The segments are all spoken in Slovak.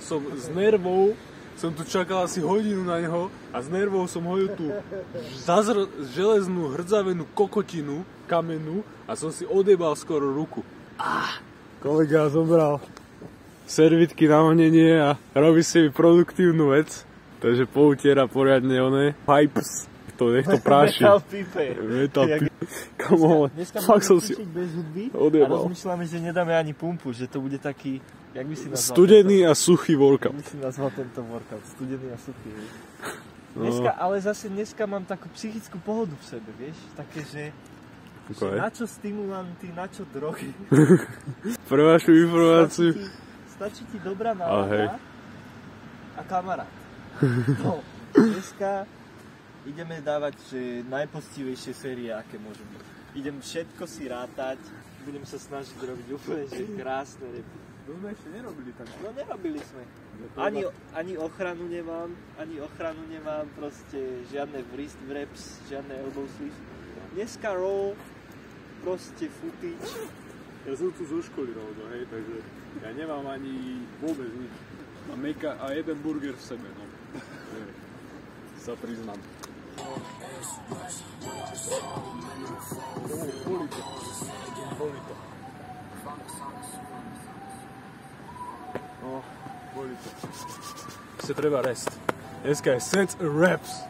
som z nervov, som tu čakal asi hodinu na neho a z nervov som hodil tú železnú hrdzavenú kokotinu, kamennú a som si odjebal skoro ruku. Kolega zobral servitky na honenie a robí si produktívnu vec, takže poutiera poriadne oné pipes. Nech to práši. Metal pipe. Come on. Fakt som si bez hudby odjebal. A rozmýšľame, že nedáme ani pumpu, že to bude taký, jak by si nazval? Studený a suchý workout. Jak by si nazval tento workout? Studený a suchý. Dneska, ale zase dneska mám takú psychickú pohodu v sebe, vieš? Také, že na čo stimulanty, na čo drogy. Pre vašu informáciu. Stačí ti dobrá nálada a kamarát. No, dneska ideme dávať, že najpoctivejšie série, aké môžu byť. Idem všetko si rátať, budem sa snažiť robiť úplne, že krásne repy. To sme ešte nerobili tak. No nerobili sme. Ani ochranu nemám, proste žiadne wrist wraps, žiadne elbow sleeves. Dneska roll, proste footage. Ja som tu zo školy robil, hej, takže ja nemám ani vôbec nič. A jeden burger v sebe, no. Sa priznám. Boli to. Boli to. Sa treba rest. Dneska je sets and reps.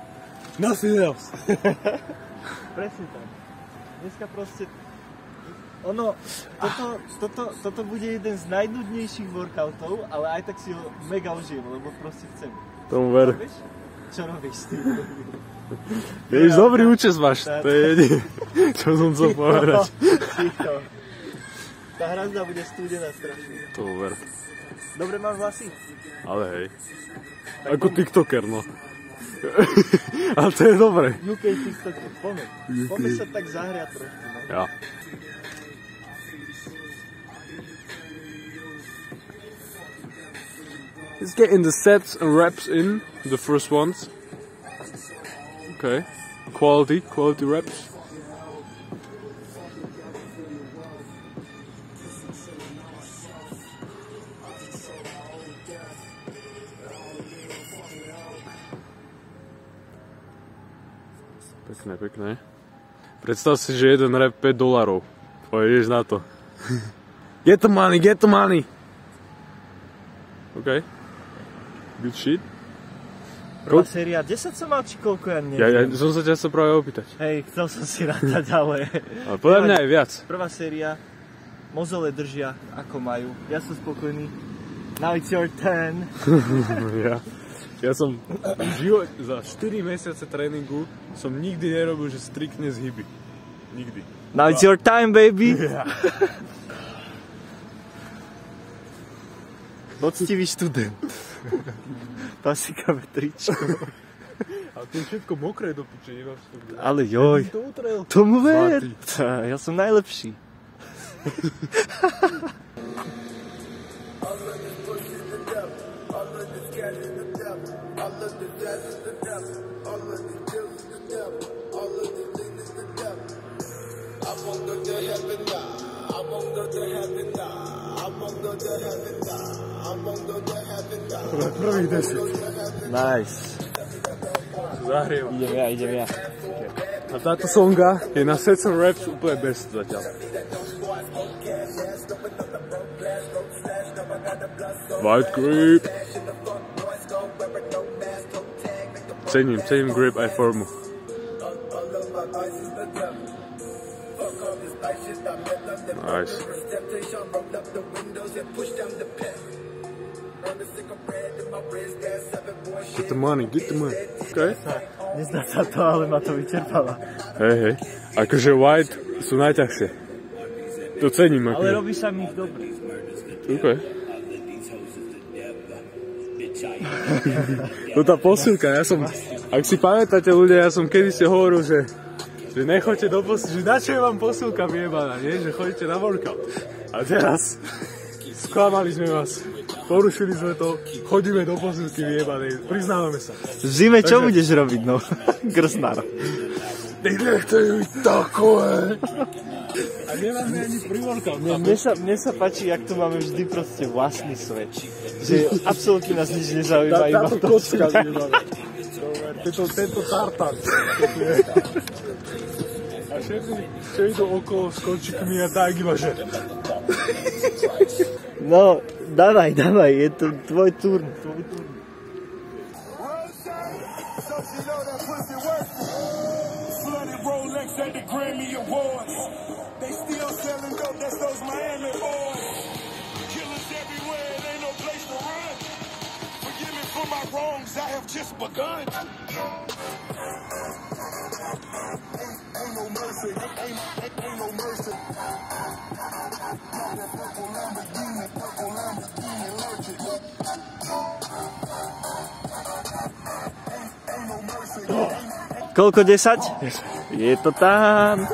Nothing else. Presne tak. Dneska proste... Toto bude jeden z najnudnejších workoutov, ale aj tak si ho mega užijem, lebo proste chcem. Tomu ver. Čo robíš ty? Ježiš, dobrý účes máš, to je jediné, čo som chcel povedať. Tá hrazda bude studená strašne. To ver. Dobre máš vlasy? Ale hej, ako tiktoker, no. Ale to je dobré. UK tiktoker, poďme sa tak zahriať trošku, no. Ja. Let's get in the sets and reps in, the first ones. Okay, quality reps. Pekné. Predstav si, že jeden rep $5. Pojedeš na to. Get the money! Okay. Good shit. Prvá séria 10 som mal, či koľko, ja neviem. Ja som sa ťa práve opýtať. Hej, chcel som si rátať, ale... Ale podľa mňa je viac. Prvá séria, mozole držia, ako majú. Ja som spokojný. Now it's your turn. Ja som v živote, za 4 mesiace tréningu som nikdy nerobil, že striktne zhyby. Nikdy. Now it's your time, baby. Poctivý študent. Pasíkame tričko. Ale to je všetko mokré do piče, iba v tom. Ale joj, tomu ver. Ja som najlepší. Prvých 10. Nice. Zahrievam. Idem ja. A táto songa je na sets and reps úplne best zatiaľ. White grip. Cením grip aj formu. Nice. Get the money. Okay. Nezdá sa to, ale ma to vyčerpala. Hej. Akože white sú najťažšie. To cením. Akože. Ale robí sa mi ich dobre. OK. To tá posilka, ak si pamätáte ľudia, ja som kedysi hovoril, že nechoďte do posilky, že na čo je vám posilka vyjebaná, nie? Že chodíte na workout. A teraz sklamali sme vás. Porušili sme to, chodíme do posilky vyjebanej, priznávame sa. V zime čo budeš robiť, no? Krsnár. Ty nechceš byť takové. A nemáme ani privorka. Mne sa páči, jak to máme vždy proste vlastný svet. Že absolútne nás nič nezaujíma, iba táto to. kocka zaujímavé. Tento tartar. A všetci idú okolo s končikmi a tak iba, že... No, dávaj, je to tvoj turn. Rolex at the Grammy Awards. They still selling dope, that's those Miami boys. Killers everywhere, it ain't no place to run. Forgive me for my wrongs, I have just begun. Ain't no mercy, ain't no mercy. Purple Lamborghini lurching. Ain't no mercy. Koľko 10? Je to tam.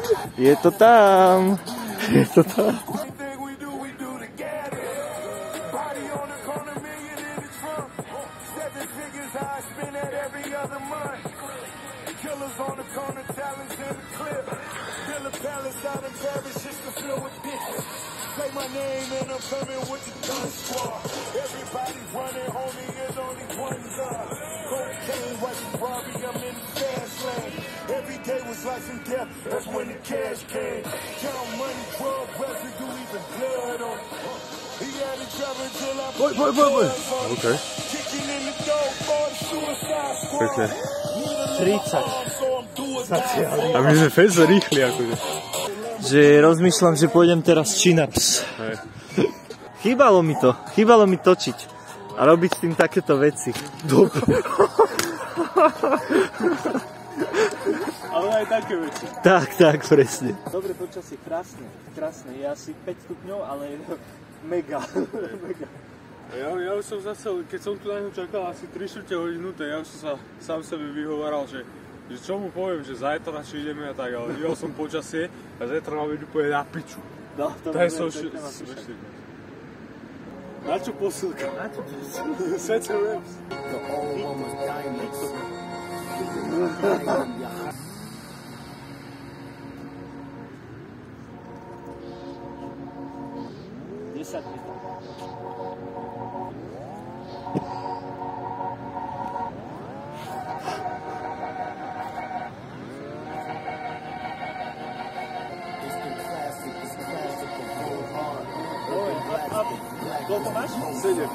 Say my name and I'm coming with the gun squad. Everybody running, homie, there's only one gun. Cocaine, white Ferrari, I'm in the fast lane. Every day was life and death, that's when the cash came. Count money, drug residue, even blood on it. He had it traveling till I Boj. Okay. kicking in the door for the suicide squad. Pekne. 30. A my sme fest rýchli, akože. Že rozmýšľam, že pôjdem teraz chin-ups. Chýbalo mi točiť a robiť s tým takéto veci. Dobre. Ale aj také veci. Tak, presne. Dobre počasie, krásne. Je asi 5 stupňov, ale mega. Ja už som zase, keď som tu na ňu čakal asi 3/4 hodinu, tak ja už som sa sám sebe vyhovaral, že čo mu poviem, že zajtra či ideme a tak, ale videl som počasie a zajtra máme byť úplne na piču. No, to je som Na čo posilka? Sete reps. Koľko máš? 7.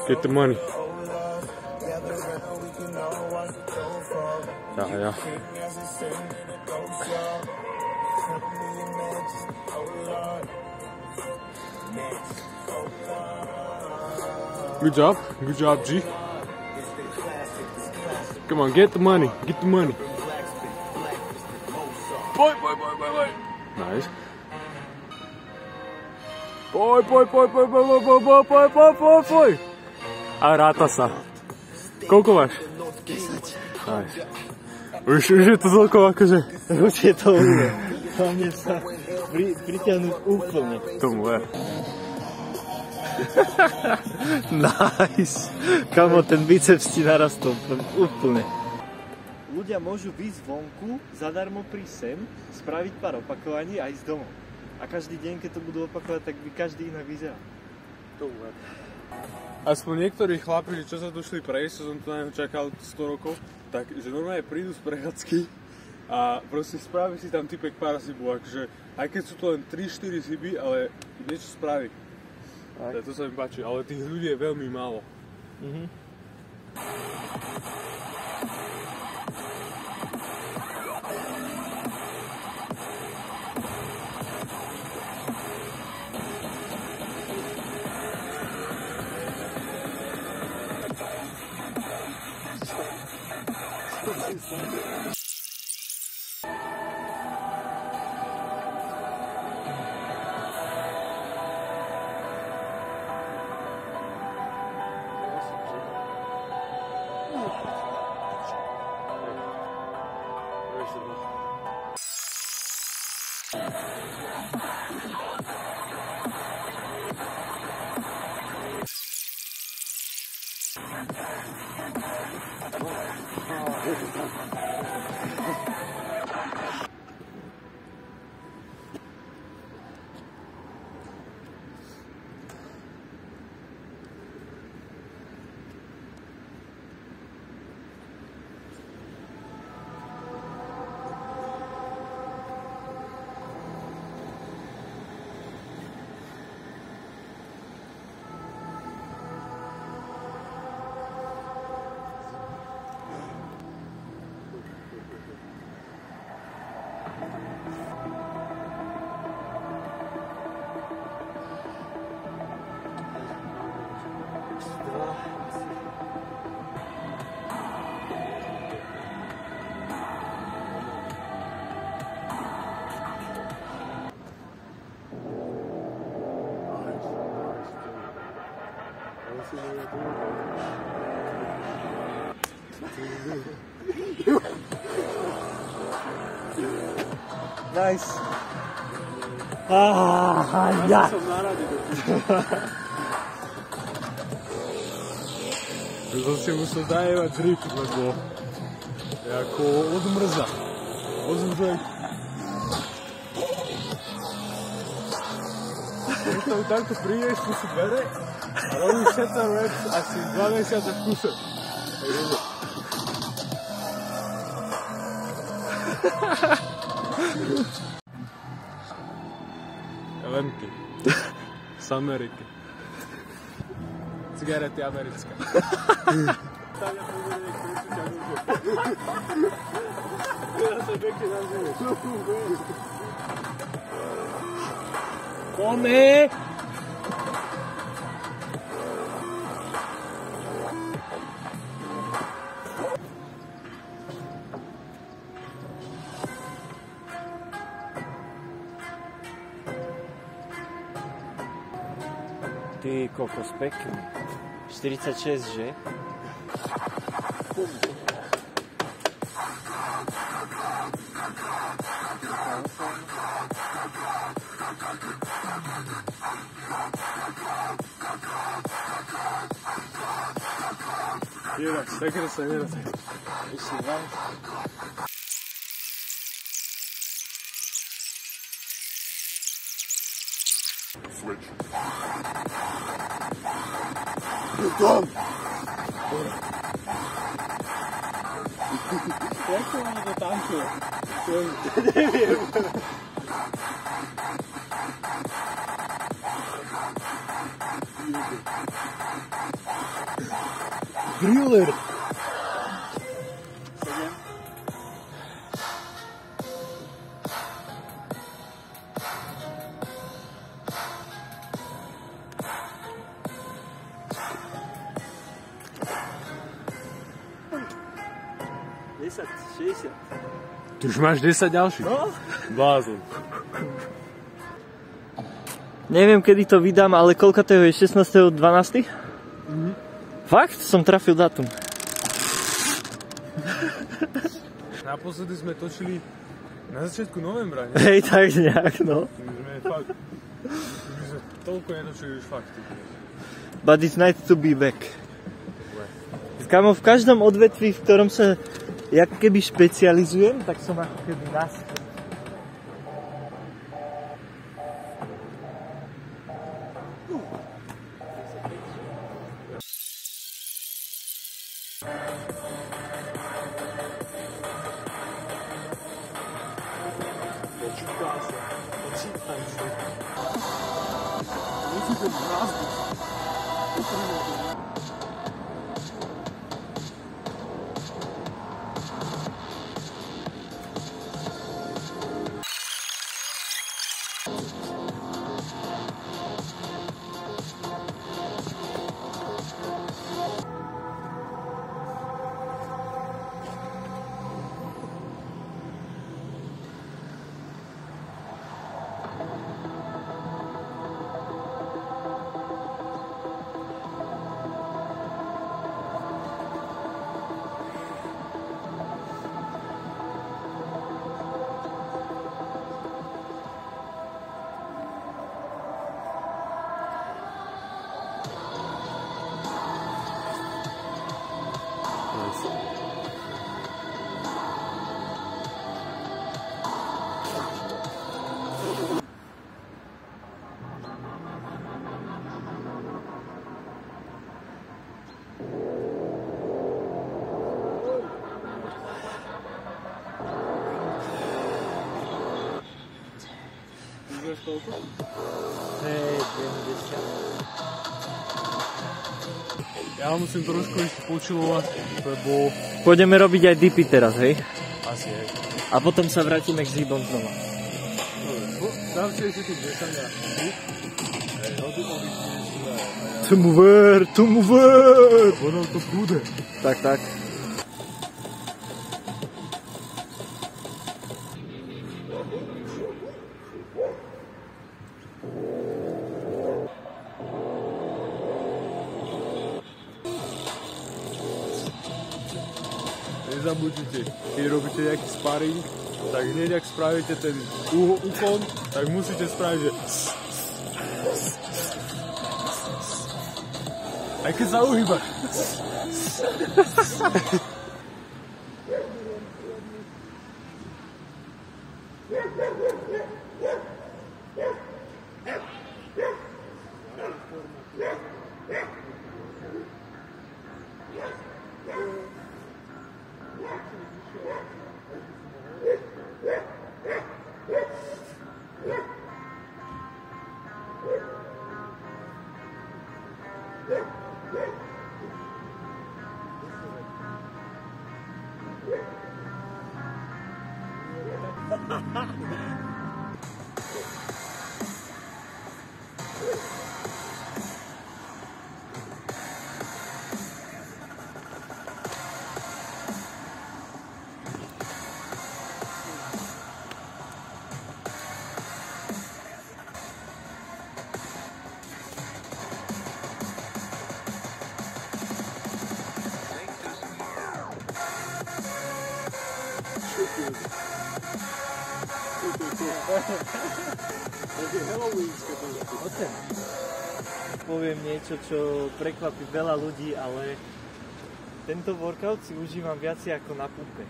Get the money. Ja. Good job, G. Come on, get the money. Boy. Nice. Boy. A ráta sa. Koľko máš? 10. Nice. Už je to celkom akože... Už je to úplne. Hlavne sa pritiahnuť úplne. Tomu je. Nice. Kamo, ten biceps ti narastol úplne. Ľudia môžu výjsť vonku, zadarmo prísť sem, spraviť pár opakovaní a ísť domov. A každý deň, keď to budú opakovať, tak by každý inak vyzeral. Tomu je. Aspoň niektorí chlapi, čo sa tu šli prejsť, čo som tu na ňu čakal 100 rokov, tak že normálne prídu z prechádzky a proste spraví si tam typek pár zybov, akože aj keď sú to len 3-4 zyby, ale niečo spraví. To sa mi páči, ale tých ľudí je veľmi málo. Nice. Ja. To som si musel dajevať drip, lebo je ako od mrza. Ozúžek. Keď to takto prídeš, tu si bere a robíš všetko reps asi 2 mesiace v kuse. Lemky. Z Ameriky. Cigarety americké. Poďme! Ty kokos, pekný. 46, že? Jedať, sekre sa nedá. Ešte vám. Switch. Done. Jak to ono to tankuje? Neviem. Driller! 7. Desať, 60. Ty už máš 10 ďalších. No? Blázon. Neviem, kedy to vydám, ale koľkatého je 16.12.? Fakt? Som trafil dátum. Naposledy sme točili na začiatku novembra, nie? Hej, tak nejak, no. My sme fakt... My sme toľko netočili už fakt. But it's nice to be back. Kámo, v každom odvetví, v ktorom sa jak keby špecializujem, tak som ako keby naspäť. vieš koľko? 70. Ja musím trošku ešte počilovať, lebo... Pôjdeme robiť aj dipy teraz, hej? Asi hej. A potom sa vrátime k zhybom znova. Dám si ešte tu 10 a... To move ver! Ono to bude. Tak. Nezabudnite, keď robíte nejaký sparring, tak hneď ak spravíte ten úkon, tak musíte spraviť, že... Aj keď sa uhýbaš. Poviem niečo, čo prekvapí veľa ľudí, ale tento workout si užívam viacej ako na pumpe.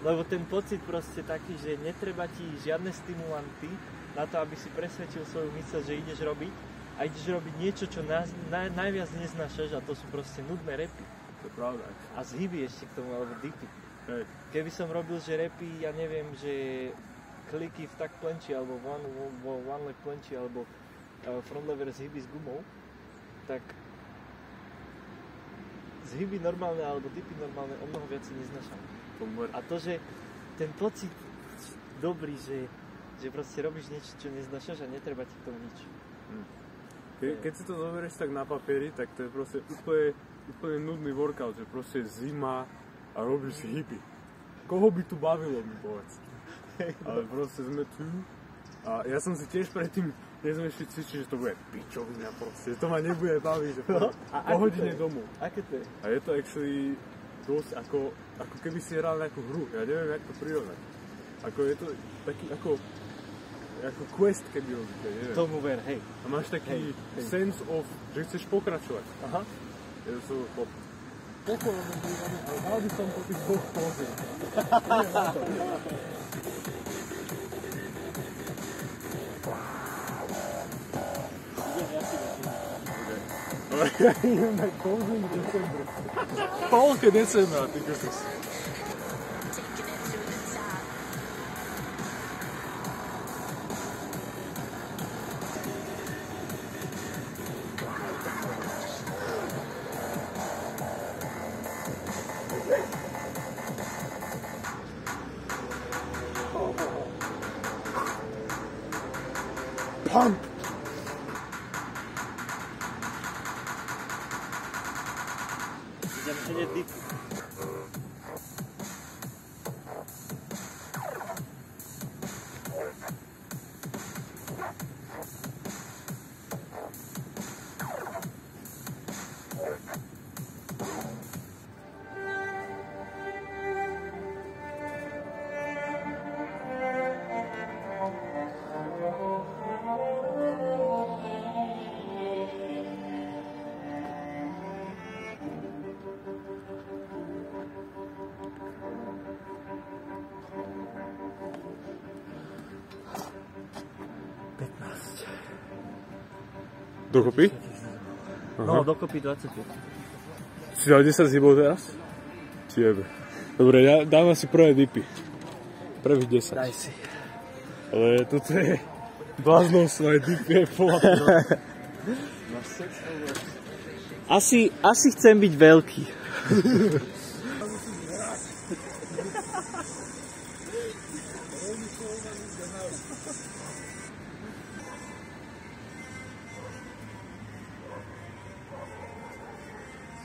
Lebo ten pocit proste taký, že netreba ti žiadne stimulanty na to, aby si presvedčil svoju myseľ, že ideš robiť a ideš robiť niečo, čo najviac neznášaš, a to sú proste nudné repy. To je pravda. A zhyby ešte k tomu, alebo dipy. Hej. Keby som robil, že repy, ja neviem, že kliky v tak plenči, alebo one leg plenči, alebo front lever zhyby s gumou, tak zhyby normálne alebo dipy normálne o mnoho viac neznášam. A to, že ten pocit dobrý, že proste robíš niečo, čo neznášaš a netreba ti k tomu nič. Keď si to zoberieš tak na papieri, tak to je proste úplne nudný workout, že proste je zima a robíš si hyby. Koho by tu bavilo, mi povedz. Ale proste sme tu a ja som si tiež predtým, keď sme ešte cvičili, že to bude pičovina proste, to ma nebude baviť, že po hodine domov. Aké to je? A je to actually dosť ako keby si hral nejakú hru, ja neviem, jak to prirovnať. Ako je to taký ako quest, keby robíte, neviem. Tomu ver, hej. A máš taký sense of, že chceš pokračovať. Aha. Je to pokorovné bývanie, ale dal by som po tých dvoch pozrieť. Ja idem na closing decembra. Polke decembra, ty kokos. Pump! Idem hneď dip. Dokopy? No, dokopy 25. Si dal 10 zhybov teraz? Tiebe. Dobre, ja dám asi prvé dipy. Prvých 10. Daj si. Ale toto je bláznovstvo, aj DP je poľa. Asi chcem byť veľký.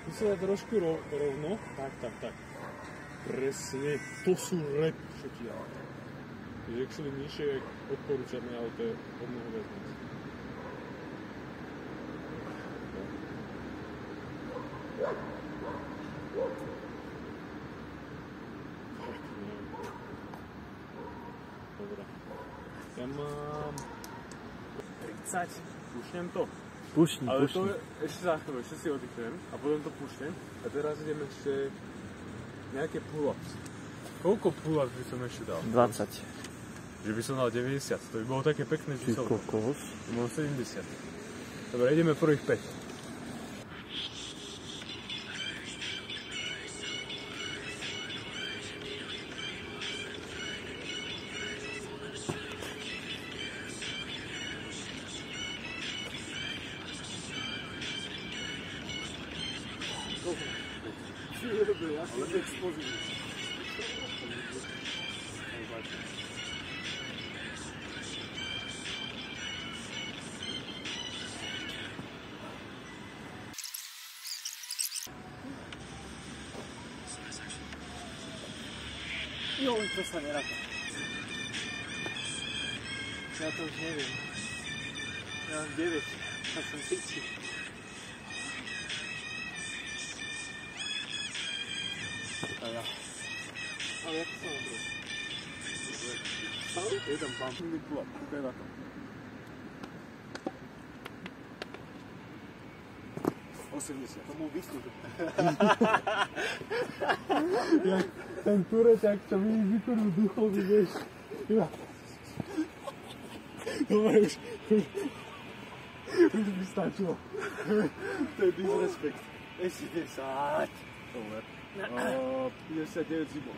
Skúsila trošku rovno. Tak. Presne, to sú rep, čo ti dá. Takže ak sú nižšie, odporúčané, ale to je od mnoho viac. Dobre. Ja mám 30. Pušnem to. Pušni. Ale to je ešte za chvíľu, ešte si oddychujem a potom to pušnem. A teraz ideme ešte nejaké pull-ups. Koľko pull-ups by som ešte dal? 20. Že by som dal 90, to by bolo také pekné číslo. Ty kokos. To bolo 70. Dobre, ideme prvých 5. Ale explozívne. Jo, to sa neráta. Ja to už neviem. Ja mám 9. Ja som 5. Ale jak to sa mám brať? Je tam pumping pull-up, kúkaj na to. 80. To bol výsluh. Jak ten tureťak, čo mi vykonú duchový, vieš. Dobre, už by stačilo. To je disrespekt. Ešte 10. Dobre. 59 zimov.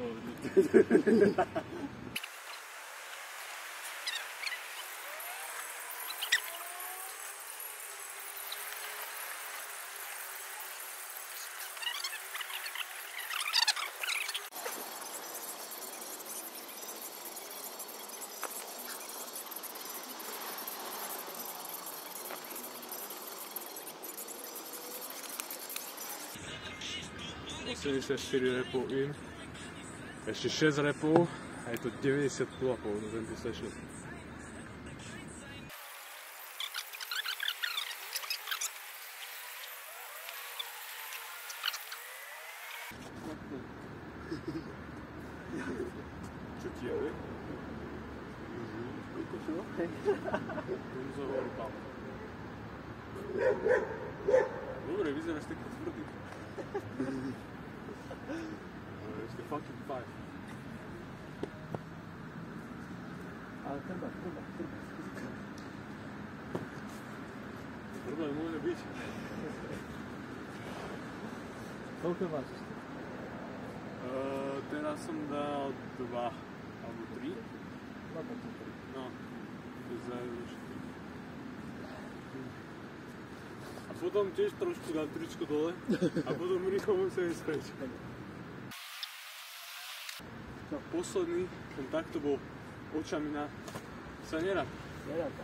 ...84 repov in, ešte 6 repov a je to 90 pull-upov na tento session. Čo ti je? Dobre, vyzeráš taký tvrdý. Ešte fucking 5. Ale treba. Problém môže byť. Koľko máš? Teraz som dal 2 alebo 3. No, to je zájemnejšie. A potom tiež trošku dám tričko dole a potom rýchlo musím ísť preč. Posledný, ten takto bol očami na... sa neráta. Neráta.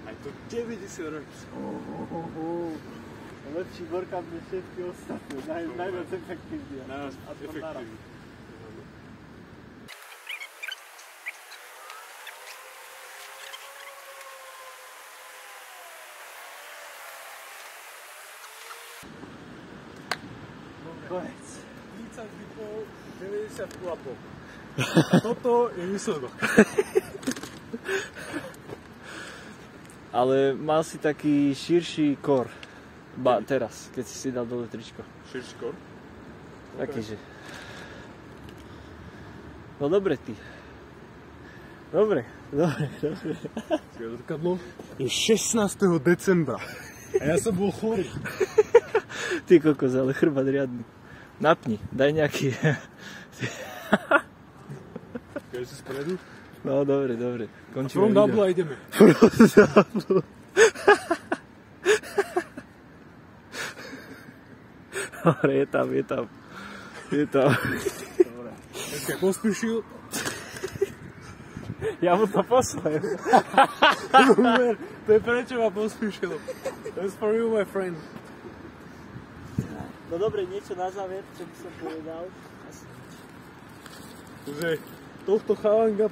Aj to 90 reps. Lepší workout než všetky ostatné. Najviac efektívny. Najviac efektívny. Konec. 30 dipov, 90 pull-upov. Toto je výsledok. Ale mal si taký širší kor. Teraz, keď si dal dole tričko. Širší kor? Takýže. No dobre ty. Dobre. Zrkadlo je 16. decembra. A ja som bol chorý. Ty kokos, ale chrbát riadny. Napni, daj nejaký... Keď si spredu. No, dobre. Končíme From video. double ideme. Dobre, je tam. Dobre. Keď pospíšil. Ja mu to poslem. To je prečo ma pospíšil. That's for you, my friend. No dobre, niečo na záver, čo by som povedal. Že tohto chalanga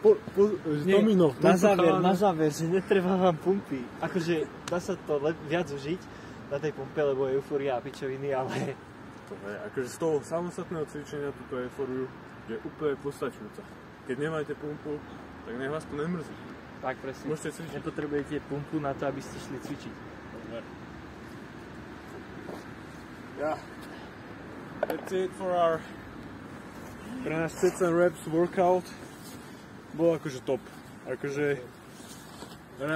Tomino. Na záver, že netreba vám pumpy. Akože dá sa to viac užiť na tej pumpe, lebo je euforia a pičoviny, ale... To je, akože z toho samostatného cvičenia túto euforiu je úplne postačujúca. Keď nemáte pumpu, tak nech vás to nemrzí. Tak presne. Môžete cvičiť. Nepotrebujete pumpu na to, aby ste šli cvičiť. Yeah. That's it for our pre nás sets and reps workout. Bol akože top. Akože